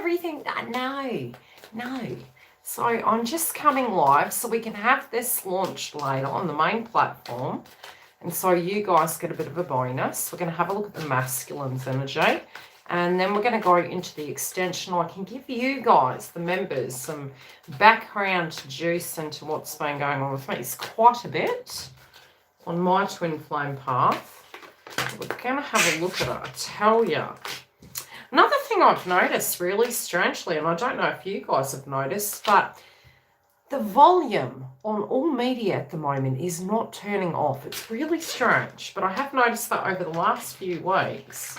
everything. No. So I'm just coming live so we can have this launched later on the main platform. And so you guys get a bit of a bonus. We're going to have a look at the masculine's energy. And then we're going to go into the extension. I can give you guys, the members, some background juice into what's been going on with me. It's quite a bit on my twin flame path. We're going to have a look at it, I tell you. Another thing I've noticed really strangely, and I don't know if you guys have noticed, but the volume on all media at the moment is not turning off. It's really strange, but I have noticed that over the last few weeks,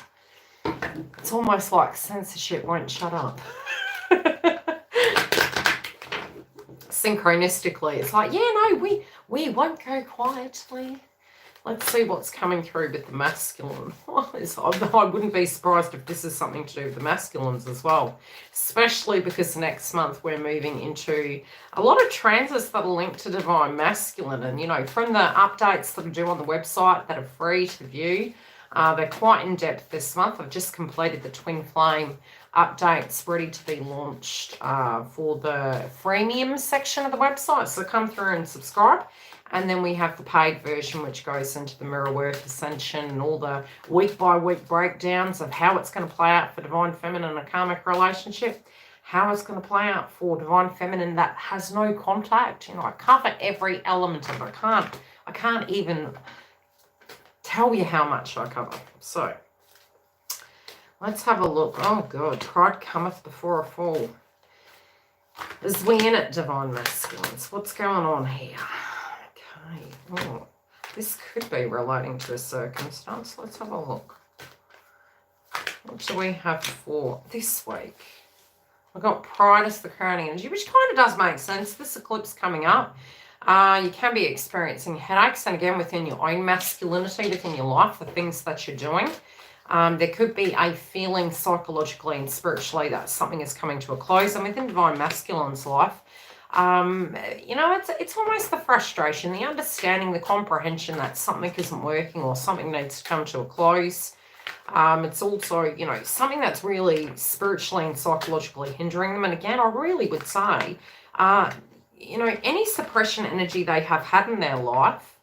it's almost like censorship won't shut up. Synchronistically, it's like, yeah, no, we won't go quietly. Let's see what's coming through with the masculine. I wouldn't be surprised if this is something to do with the masculines as well, especially because next month we're moving into a lot of transits that are linked to divine masculine. And, you know, from the updates that I do on the website that are free to view, they're quite in-depth this month. I've just completed the twin flame updates ready to be launched for the freemium section of the website. So come through and subscribe. And then we have the paid version, which goes into the mirror work, ascension, and all the week-by-week breakdowns of how it's going to play out for divine feminine and a karmic relationship, how it's going to play out for divine feminine that has no contact. You know, I cover every element of it. I can't even tell you how much I cover. So let's have a look. Oh, God. Pride cometh before a fall. As we in it, divine masculines. What's going on here? Oh, this could be relating to a circumstance. Let's have a look. What do we have for this week? We've got Pride as the crowning energy, which kind of does make sense. This eclipse coming up. You can be experiencing headaches, and again, within your own masculinity, within your life, the things that you're doing. There could be a feeling psychologically and spiritually that something is coming to a close. And within divine masculine's life, you know, it's almost the frustration, the understanding, the comprehension that something isn't working or something needs to come to a close. It's also, you know, something that's really spiritually and psychologically hindering them. And again, I really would say, you know, any suppression energy they have had in their life,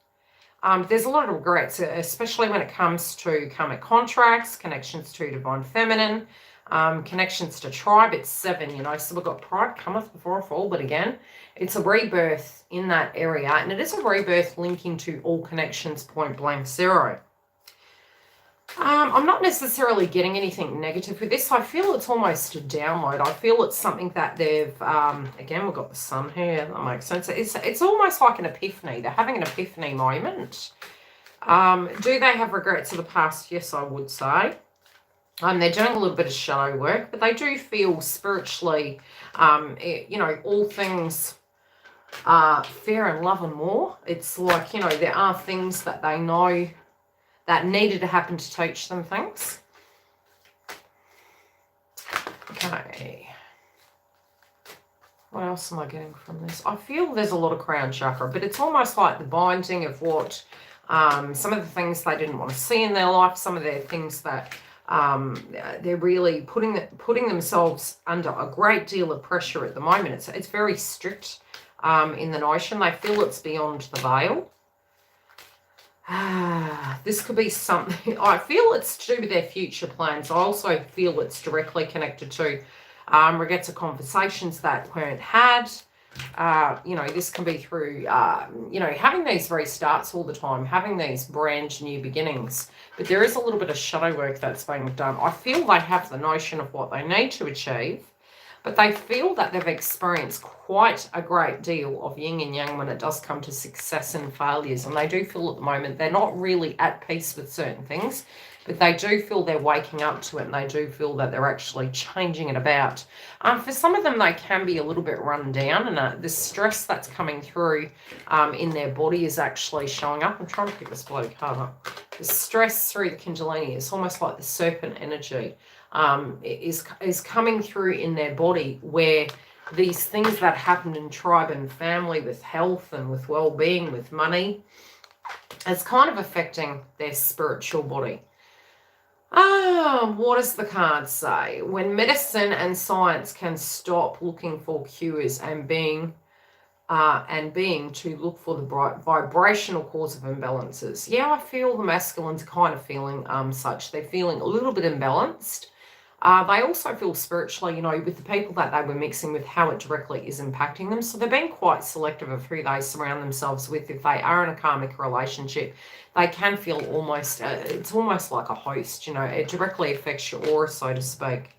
there's a lot of regrets, especially when it comes to karmic contracts, connections to divine feminine, connections to tribe. It's 7, you know, so we've got pride cometh before a fall, but again, it's a rebirth in that area, and it is a rebirth linking to all connections, point blank zero. I'm not necessarily getting anything negative with this. I feel it's almost a download. I feel it's something that they've, again, we've got the sun here. That makes sense. It's almost like an epiphany. They're having an epiphany moment. Do they have regrets of the past? Yes, I would say. They're doing a little bit of shadow work, but they do feel spiritually, you know, all things fair and love and more. It's like, you know, there are things that they know that needed to happen to teach them things. Okay. What else am I getting from this? I feel there's a lot of crown chakra, but it's almost like the binding of what some of the things they didn't want to see in their life, some of their things that they're really putting themselves under a great deal of pressure at the moment. It's very strict in the notion. They feel it's beyond the veil. This could be something. I feel it's to do with their future plans. I also feel it's directly connected to regrets of conversations that weren't had. You know, this can be through, you know, having these restarts all the time, having these brand new beginnings. But there is a little bit of shadow work that's being done. I feel they have the notion of what they need to achieve, but they feel that they've experienced quite a great deal of yin and yang when it does come to success and failures. And they do feel at the moment they're not really at peace with certain things, but they do feel they're waking up to it, and they do feel that they're actually changing it about. For some of them, they can be a little bit run down, and the stress that's coming through in their body is actually showing up. I'm trying to pick this bloody card up. The stress through the Kundalini is almost like the serpent energy is coming through in their body, where these things that happened in tribe and family with health and with well-being, with money, it's kind of affecting their spiritual body. What does the card say? When medicine and science can stop looking for cures and being to look for the vibrational cause of imbalances. Yeah, I feel the masculines are kind of feeling such. They're feeling a little bit imbalanced. They also feel spiritually, with the people that they were mixing with, how it directly is impacting them. So they're being quite selective of who they surround themselves with. If they are in a karmic relationship, they can feel almost, it's almost like a host, it directly affects your aura, so to speak.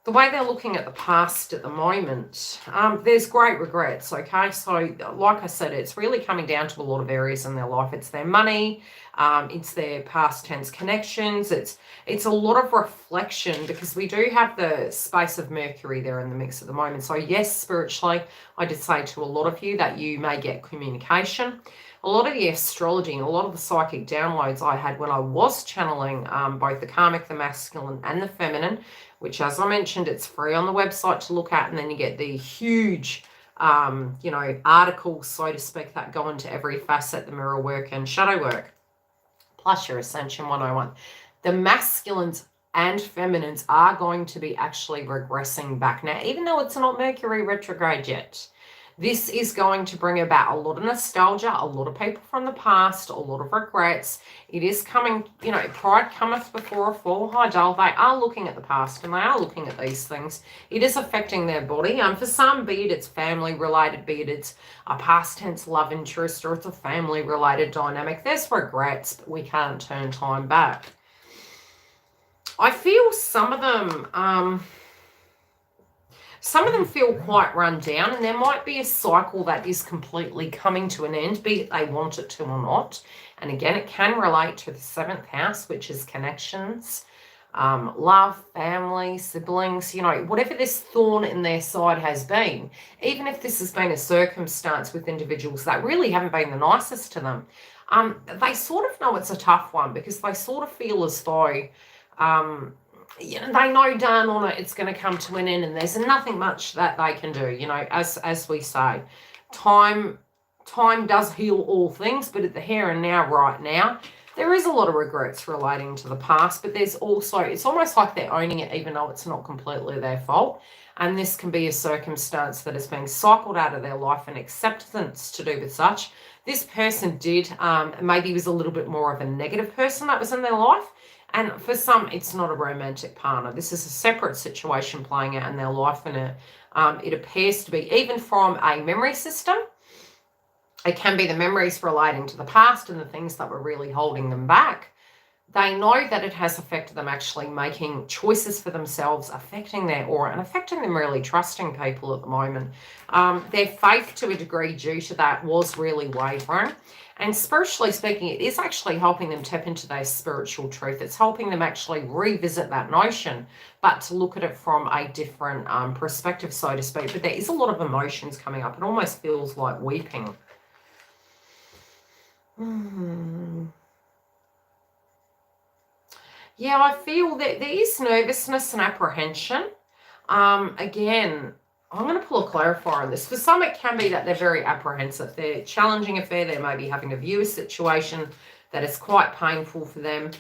The way they're looking at the past at the moment, there's great regrets, okay? So like I said, it's really coming down to a lot of areas in their life. It's their money, it's their past tense connections, it's a lot of reflection, because we do have the space of Mercury there in the mix at the moment. So yes, spiritually, I did say to a lot of you that you may get communication. A lot of the astrology and a lot of the psychic downloads I had when I was channeling both the karmic, the masculine, and the feminine, which, as I mentioned, it's free on the website to look at, and then you get the huge, articles, so to speak, that go into every facet, the mirror work and shadow work, plus your Ascension 101. The masculines and feminines are going to be actually regressing back now, even though it's not Mercury retrograde yet. This is going to bring about a lot of nostalgia, a lot of people from the past, a lot of regrets. It is coming, pride cometh before a fall. Hi, Dale. They are looking at the past and they are looking at these things. It is affecting their body. For some, be it it's family related, be it it's a past tense love interest, or it's a family related dynamic. There's regrets, but we can't turn time back. I feel some of them feel quite run down, and there might be a cycle that is completely coming to an end, be it they want it to or not. And again, it can relate to the 7th house, which is connections, love, family, siblings, whatever this thorn in their side has been. Even if this has been a circumstance with individuals that really haven't been the nicest to them, they sort of know it's a tough one, because they sort of feel as though they know darn on it's going to come to an end, and there's nothing much that they can do. As we say, time does heal all things, but at the here and now, right now, there is a lot of regrets relating to the past, but there's also, it's almost like they're owning it, even though it's not completely their fault. And this can be a circumstance that is being cycled out of their life, and acceptance to do with such. This person did, maybe was a little bit more of a negative person that was in their life. And for some, it's not a romantic partner. This is a separate situation playing out in their life, and it appears to be, even from a memory system, it can be the memories relating to the past and the things that were really holding them back. They know that it has affected them actually making choices for themselves, affecting their aura, and affecting them really trusting people at the moment. Their faith, to a degree, due to that, was really wavering. And spiritually speaking, it is actually helping them tap into their spiritual truth. It's helping them actually revisit that notion, but to look at it from a different perspective, so to speak. But there is a lot of emotions coming up. It almost feels like weeping. Yeah, I feel that there is nervousness and apprehension. Again, I'm going to pull a clarifier on this. For some, it can be that they're very apprehensive. They're challenging affair. They may be having to view a situation that is quite painful for them.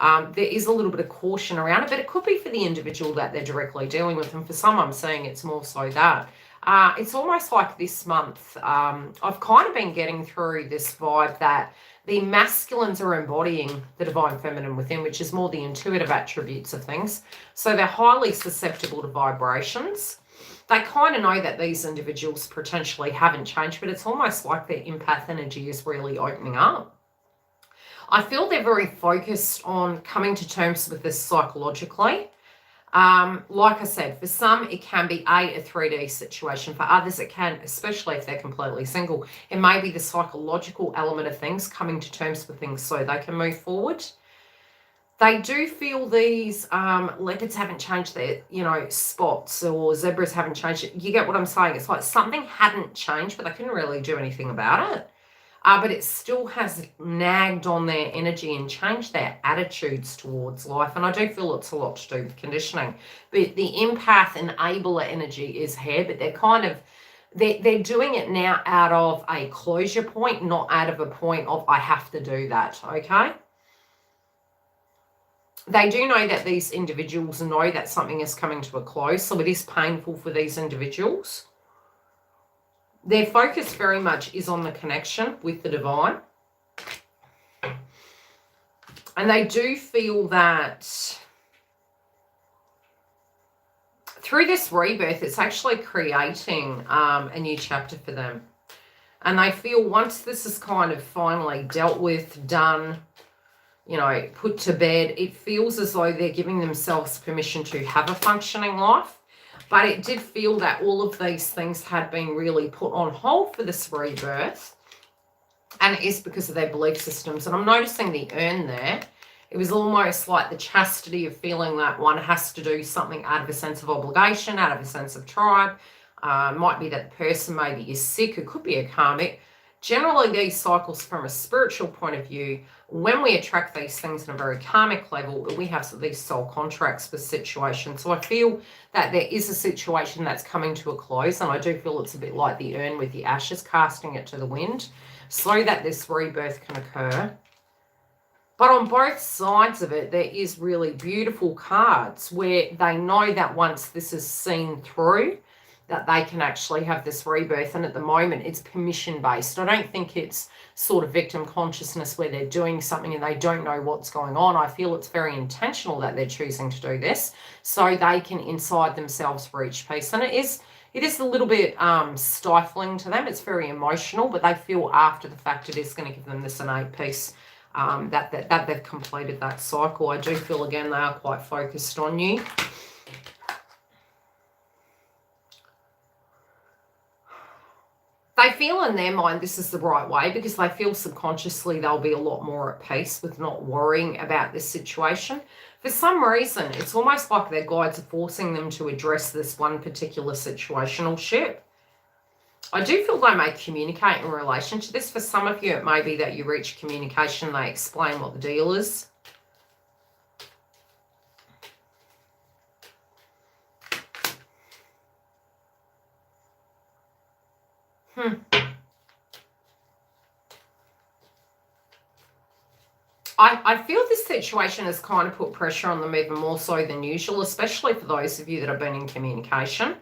There is a little bit of caution around it, but it could be for the individual that they're directly dealing with. And for some, I'm saying it's more so that. It's almost like this month, I've kind of been getting through this vibe that the masculines are embodying the divine feminine within, which is more the intuitive attributes of things. So they're highly susceptible to vibrations. They kind of know that these individuals potentially haven't changed, but it's almost like their empath energy is really opening up. I feel they're very focused on coming to terms with this psychologically. Like I said, for some, it can be a 3D situation. For others, it can, especially if they're completely single, it may be the psychological element of things, coming to terms with things so they can move forward. They do feel these leopards haven't changed their, spots, or zebras haven't changed it. You get what I'm saying? It's like something hadn't changed, but they couldn't really do anything about it. But it still has nagged on their energy and changed their attitudes towards life. And I do feel it's a lot to do with conditioning. But the empath enabler energy is here, but they're kind of, they're doing it now out of a closure point, not out of a point of, I have to do that, okay? They do know that these individuals know that something is coming to a close, so it is painful for these individuals. Their focus very much is on the connection with the divine. And they do feel that through this rebirth, it's actually creating a new chapter for them. And they feel once this is kind of finally dealt with, done, you know, put to bed, it feels as though they're giving themselves permission to have a functioning life. But it did feel that all of these things had been really put on hold for this rebirth. And it is because of their belief systems. And I'm noticing the urn there. It was almost like the chastity of feeling that one has to do something out of a sense of obligation, out of a sense of tribe. Might be that the person maybe is sick. It could be a karmic. Generally, these cycles from a spiritual point of view, when we attract these things on a very karmic level, we have these soul contracts for situations. So I feel that there is a situation that's coming to a close, and I do feel it's a bit like the urn with the ashes, casting it to the wind, so that this rebirth can occur. But on both sides of it, there is really beautiful cards where they know that once this is seen through, that they can actually have this rebirth. And at the moment, it's permission-based. I don't think it's sort of victim consciousness where they're doing something and they don't know what's going on. I feel it's very intentional that they're choosing to do this so they can inside themselves reach peace. And it is a little bit stifling to them. It's very emotional, but they feel after the fact it is going to give them this innate peace that they've completed that cycle. I do feel, again, they are quite focused on you. They feel in their mind this is the right way because they feel subconsciously they'll be a lot more at peace with not worrying about this situation. For some reason, it's almost like their guides are forcing them to address this one particular situational ship. I do feel they may communicate in relation to this. For some of you, it may be that you reach communication, they explain what the deal is. I feel this situation has kind of put pressure on them even more so than usual, especially for those of you that have been in communication.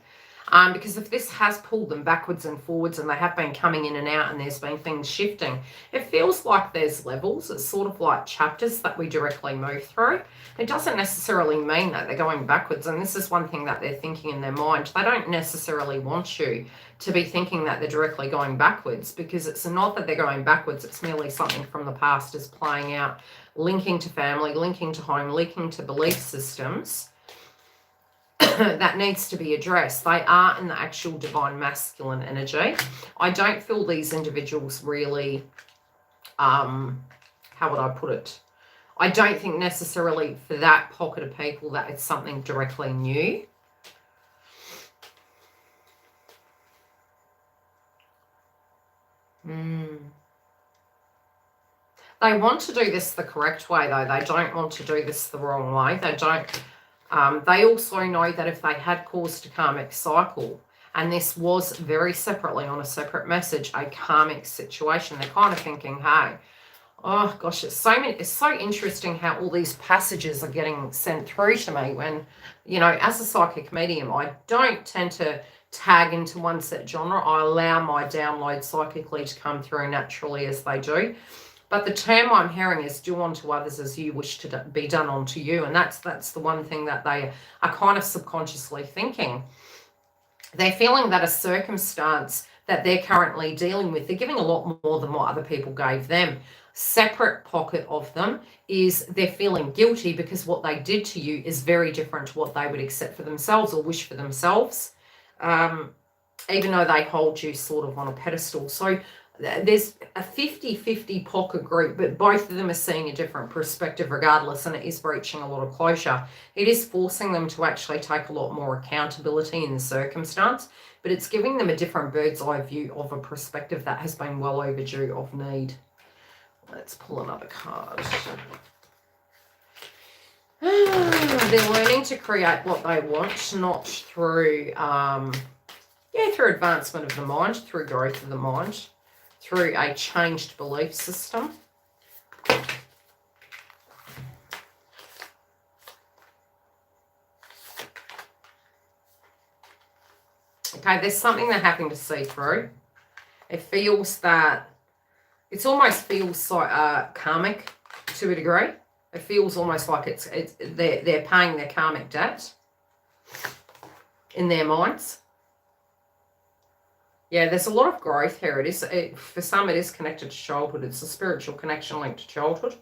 Because if this has pulled them backwards and forwards and they have been coming in and out and there's been things shifting, it feels like there's levels. It's sort of like chapters that we directly move through. It doesn't necessarily mean that they're going backwards. And this is one thing that they're thinking in their mind. They don't necessarily want you to be thinking that they're directly going backwards, because it's not that they're going backwards. It's merely something from the past is playing out, linking to family, linking to home, linking to belief systems. That needs to be addressed. They are in the actual divine masculine energy. I don't feel these individuals really, how would I put it? I don't think necessarily for that pocket of people that it's something directly new. They want to do this the correct way, though. They don't want to do this the wrong way. They don't. They also know that if they had caused a karmic cycle, and this was very separately on a separate message, a karmic situation, they're kind of thinking, hey, oh gosh, it's so interesting how all these passages are getting sent through to me when, you know, as a psychic medium, I don't tend to tag into one set genre. I allow my downloads psychically to come through naturally as they do. But the term I'm hearing is do unto others as you wish to be done unto you. And that's the one thing that they are kind of subconsciously thinking. They're feeling that a circumstance that they're currently dealing with, they're giving a lot more than what other people gave them. Separate pocket of them is they're feeling guilty because what they did to you is very different to what they would accept for themselves or wish for themselves, even though they hold you sort of on a pedestal. So there's a 50-50 pocket group, but both of them are seeing a different perspective regardless, and it is reaching a lot of closure. It is forcing them to actually take a lot more accountability in the circumstance, but it's giving them a different bird's eye view of a perspective that has been well overdue of need. Let's pull another card. They're learning to create what they want, not through, through advancement of the mind, through growth of the mind, through a changed belief system. Okay, there's something they're having to see through. It feels that, it almost feels like karmic to a degree. It feels almost like they're paying their karmic debt in their minds. Yeah, there's a lot of growth here. For some, it is connected to childhood. It's a spiritual connection linked to childhood.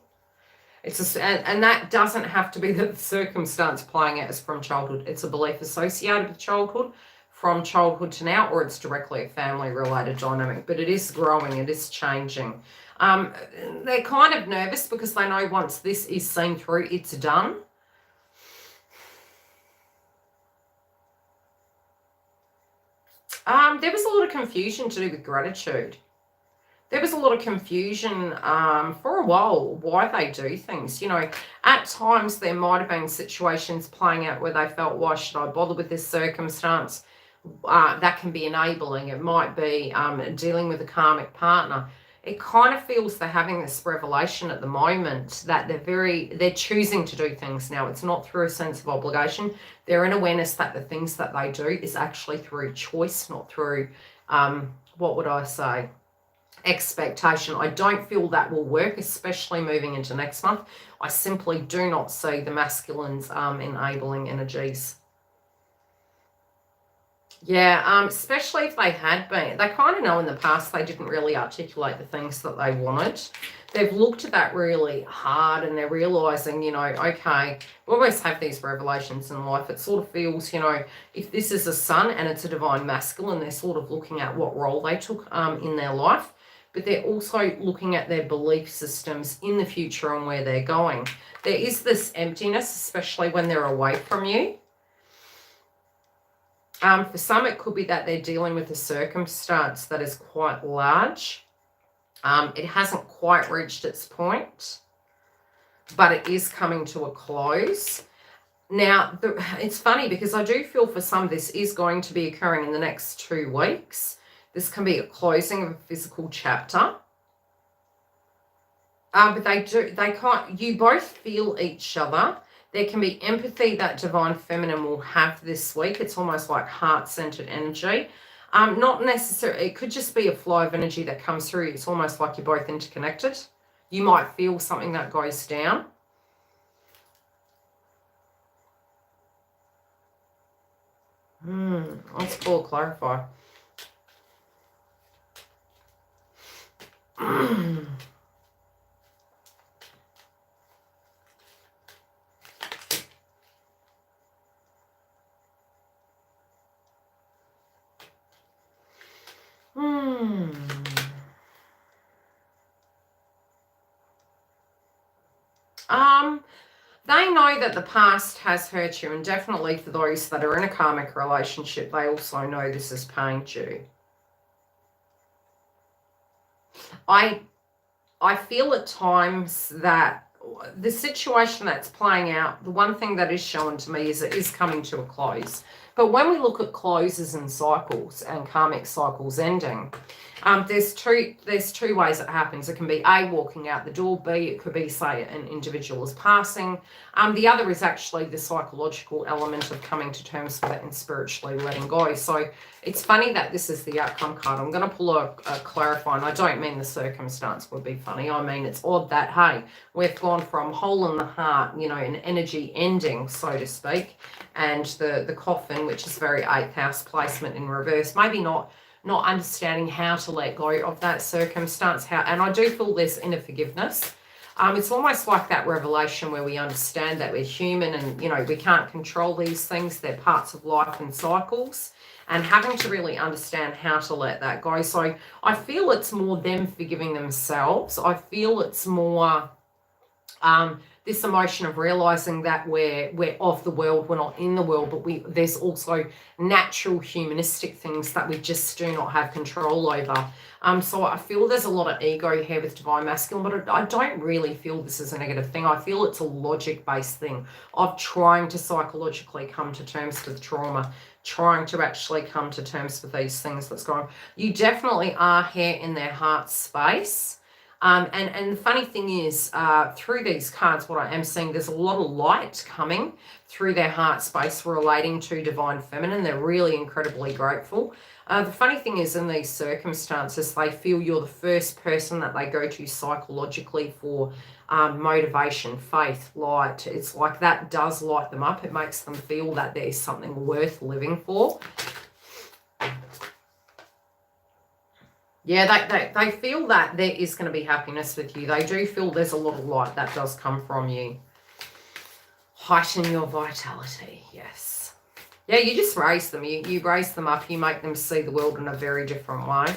And that doesn't have to be the circumstance playing out as from childhood. It's a belief associated with childhood, from childhood to now, or it's directly a family-related dynamic. But it is growing. It is changing. They're kind of nervous because they know once this is seen through, it's done. There was a lot of confusion to do with gratitude. There was a lot of confusion for a while why they do things. You know, at times there might have been situations playing out where they felt, why should I bother with this circumstance? That can be enabling. It might be dealing with a karmic partner. It kind of feels they're having this revelation at the moment that they're choosing to do things now. It's not through a sense of obligation. They're in awareness that the things that they do is actually through choice, not through, what would I say, expectation. I don't feel that will work, especially moving into next month. I simply do not see the masculines enabling energies. Yeah, especially if they had been. They kind of know in the past they didn't really articulate the things that they wanted. They've looked at that really hard and they're realizing, you know, okay, we always have these revelations in life. It sort of feels, you know, if this is a sun and it's a divine masculine, they're sort of looking at what role they took in their life. But they're also looking at their belief systems in the future and where they're going. There is this emptiness, especially when they're away from you. For some, it could be that they're dealing with a circumstance that is quite large. It hasn't quite reached its point, but it is coming to a close. Now, it's funny because I do feel for some this is going to be occurring in the next 2 weeks. This can be a closing of a physical chapter. But you both feel each other. There can be empathy that Divine Feminine will have this week. It's almost like heart-centered energy. Not necessarily, it could just be a flow of energy that comes through. It's almost like you're both interconnected. You might feel something that goes down. Let's pull clarify. They know that the past has hurt you, and definitely for those that are in a karmic relationship, they also know this has pained you. I feel at times that the situation that's playing out, the one thing that is shown to me is it is coming to a close. But when we look at closes and cycles and karmic cycles ending, there's two ways it happens. It can be A, walking out the door. B, it could be, say, an individual is passing. The other is actually the psychological element of coming to terms with it and spiritually letting go. So it's funny that this is the outcome card. I'm going to pull a clarify, and I don't mean the circumstance would be funny. I mean it's odd that, hey, we've gone from hole in the heart, you know, an energy ending, so to speak, and the coffin, which is very 8th house placement in reverse. Maybe not understanding how to let go of that circumstance. And I do feel this inner forgiveness. It's almost like that revelation where we understand that we're human and, you know, we can't control these things. They're parts of life and cycles, and having to really understand how to let that go. So I feel it's more them forgiving themselves. I feel it's more this emotion of realizing that we're of the world, we're not in the world, but there's also natural humanistic things that we just do not have control over. So I feel there's a lot of ego here with Divine Masculine, but I don't really feel this is a negative thing. I feel it's a logic-based thing of trying to psychologically come to terms with trauma, trying to actually come to terms with these things that's going on. You definitely are here in their heart space. And the funny thing is, through these cards, what I am seeing, there's a lot of light coming through their heart space relating to divine feminine. They're really incredibly grateful. The funny thing is, in these circumstances, they feel you're the first person that they go to psychologically for motivation, faith, light. It's like that does light them up. It makes them feel that there's something worth living for. Yeah, they feel that there is going to be happiness with you. They do feel there's a lot of light that does come from you. Heighten your vitality, yes. Yeah, you just raise them. You raise them up. You make them see the world in a very different way.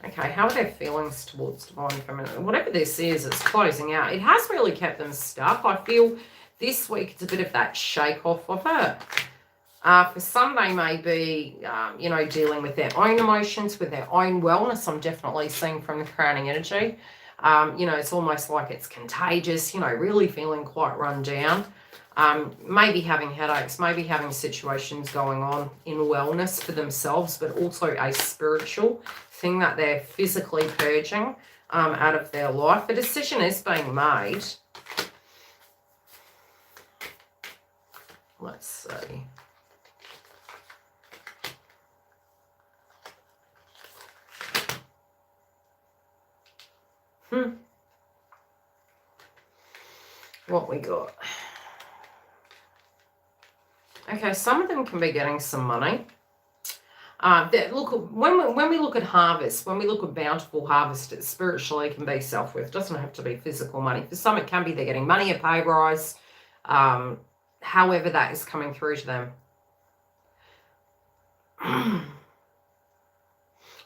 Okay, how are their feelings towards divine feminine? Whatever this is, it's closing out. It has really kept them stuck. I feel this week it's a bit of that shake off of it. For some, they may be, you know, dealing with their own emotions, with their own wellness. I'm definitely seeing from the crowning energy. You know, it's almost like it's contagious, you know, really feeling quite run down. Maybe having headaches, maybe having situations going on in wellness for themselves, but also a spiritual thing that they're physically purging out of their life. A decision is being made. Let's see. What we got? Okay, some of them can be getting some money. Look, when we look at harvest, when we look at bountiful harvest, it spiritually can be self-worth. It doesn't have to be physical money. For some, it can be they're getting money, a pay rise, however that is coming through to them.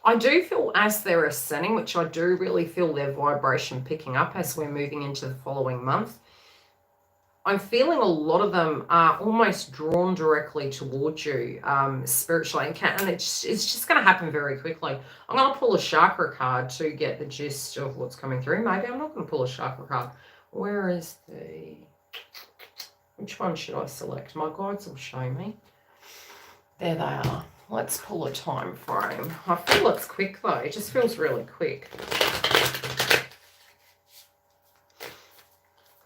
I do feel as they're ascending, which I do really feel their vibration picking up as we're moving into the following month. I'm feeling a lot of them are almost drawn directly towards you spiritually. And it's just going to happen very quickly. I'm going to pull a chakra card to get the gist of what's coming through. Maybe I'm not going to pull a chakra card. Where is the... Which one should I select? My guides will show me. There they are. Let's pull a time frame. I feel it's quick though. It just feels really quick.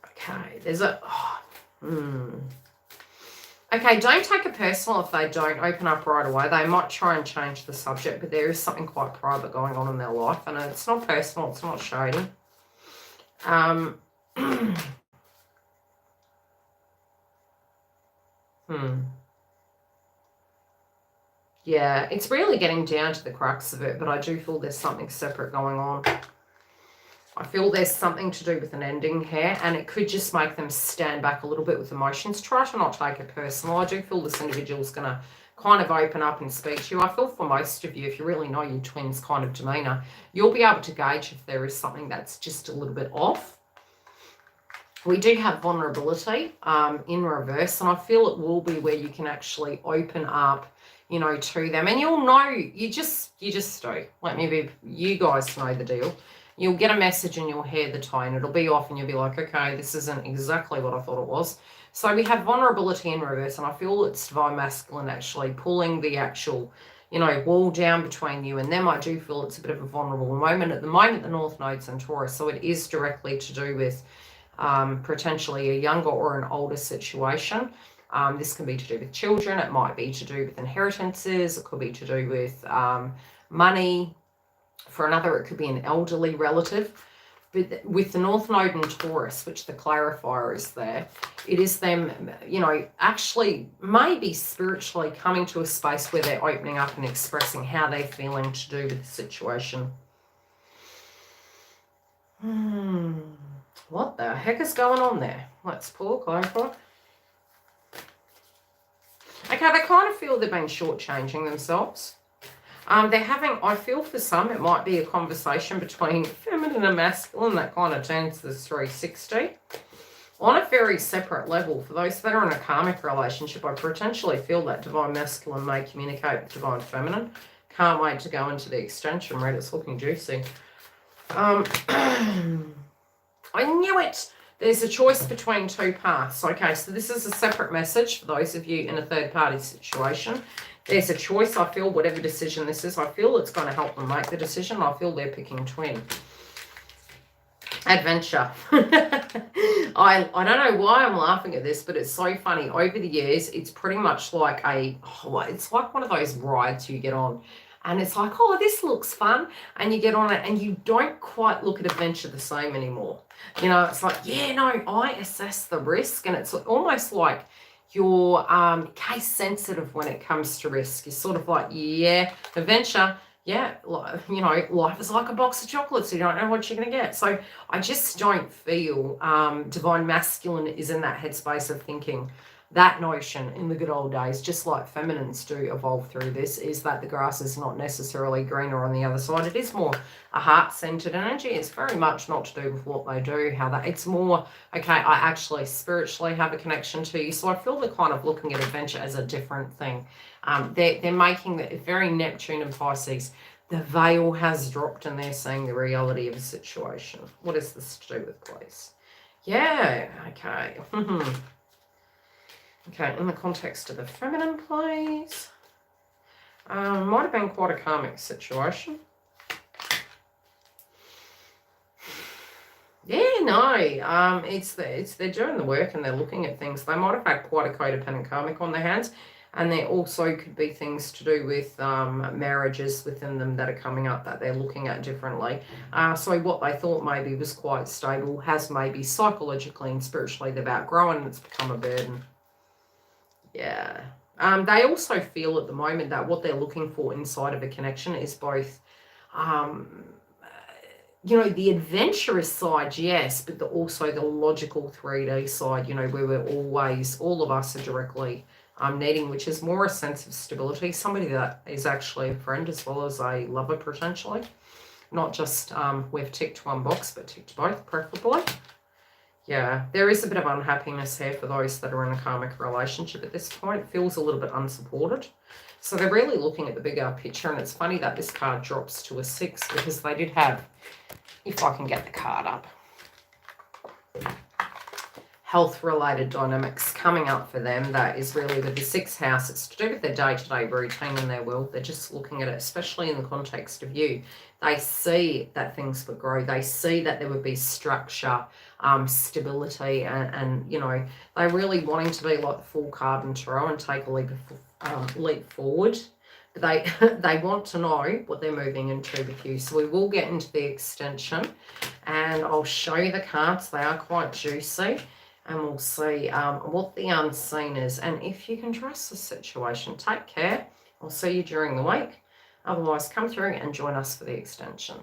Okay, there's a... Okay, don't take it personal if they don't open up right away. They might try and change the subject, but there is something quite private going on in their life. And it's not personal. It's not shady. Yeah, it's really getting down to the crux of it, but I do feel there's something separate going on. I feel there's something to do with an ending here, and it could just make them stand back a little bit with emotions. Try to not take it personal. I do feel this individual's going to kind of open up and speak to you. I feel for most of you, if you really know your twins' kind of demeanour, you'll be able to gauge if there is something that's just a little bit off. We do have vulnerability in reverse, and I feel it will be where you can actually open up, you know, to them. And you'll know, you just do. Let me be, you guys know the deal. You'll get a message and you'll hear the tone. It'll be off and you'll be like, okay, this isn't exactly what I thought it was. So we have vulnerability in reverse, and I feel it's divine masculine actually pulling the actual, you know, wall down between you and them. I do feel it's a bit of a vulnerable moment. At the moment, the North Node's in Taurus, so it is directly to do with potentially a younger or an older situation. This can be to do with children. It might be to do with inheritances. It could be to do with money. For another, it could be an elderly relative. But with the North Node and Taurus, which the clarifier is there, it is them, you know, actually maybe spiritually coming to a space where they're opening up and expressing how they're feeling to do with the situation. What the heck is going on there? Let's pull a clarifier. Okay, they kind of feel they've been shortchanging themselves. They're having, I feel for some, it might be a conversation between feminine and masculine that kind of turns this 360. On a very separate level, for those that are in a karmic relationship, I potentially feel that divine masculine may communicate with divine feminine. Can't wait to go into the extension read. It's looking juicy. I knew it. There's a choice between two paths. Okay, so this is a separate message for those of you in a third-party situation. There's a choice. I feel whatever decision this is, I feel it's going to help them make the decision. I feel they're picking twin. Adventure. I don't know why I'm laughing at this, but it's so funny. Over the years, it's pretty much like it's like one of those rides you get on. And it's like, oh, this looks fun. And you get on it and you don't quite look at adventure the same anymore. You know, it's like, yeah, no, I assess the risk. And it's almost like you're case sensitive when it comes to risk. You're sort of like, yeah, adventure. Yeah, you know, life is like a box of chocolates. You don't know what you're going to get. So I just don't feel divine masculine is in that headspace of thinking that notion in the good old days, just like feminines do evolve through this, is that the grass is not necessarily greener on the other side. It is more a heart-centered energy. It's very much not to do with what they do, how that, it's more, okay, I actually spiritually have a connection to you. So I feel they're kind of looking at adventure as a different thing. They're making it very Neptune and Pisces. The veil has dropped and they're seeing the reality of the situation. What is this to do with, please? Yeah, okay. Okay, in the context of the feminine, please. Might have been quite a karmic situation. Yeah, no, it's they're doing the work and they're looking at things. They might have had quite a codependent karmic on their hands, and there also could be things to do with marriages within them that are coming up that they're looking at differently. So what they thought maybe was quite stable has maybe psychologically and spiritually they've outgrown and it's become a burden. Yeah. They also feel at the moment that what they're looking for inside of a connection is both, you know, the adventurous side, yes, but also the logical 3D side, you know, where we're always, all of us are directly needing, which is more a sense of stability, somebody that is actually a friend as well as a lover potentially. Not just we've ticked one box, but ticked both preferably. Yeah, there is a bit of unhappiness here for those that are in a karmic relationship at this point. It feels a little bit unsupported. So they're really looking at the bigger picture, and it's funny that this card drops to a 6 because they did have, if I can get the card up, health-related dynamics coming up for them. That is really with the 6th house. It's to do with their day-to-day routine and their will. They're just looking at it, especially in the context of you. They see that things would grow. They see that there would be structure, stability, and you know, they're really wanting to be like the full card in tarot and take a leap forward. But they want to know what they're moving into with you. So we will get into the extension, and I'll show you the cards. They are quite juicy, and we'll see what the unseen is. And if you can trust the situation, take care. I'll see you during the week. Otherwise, come through and join us for the extension.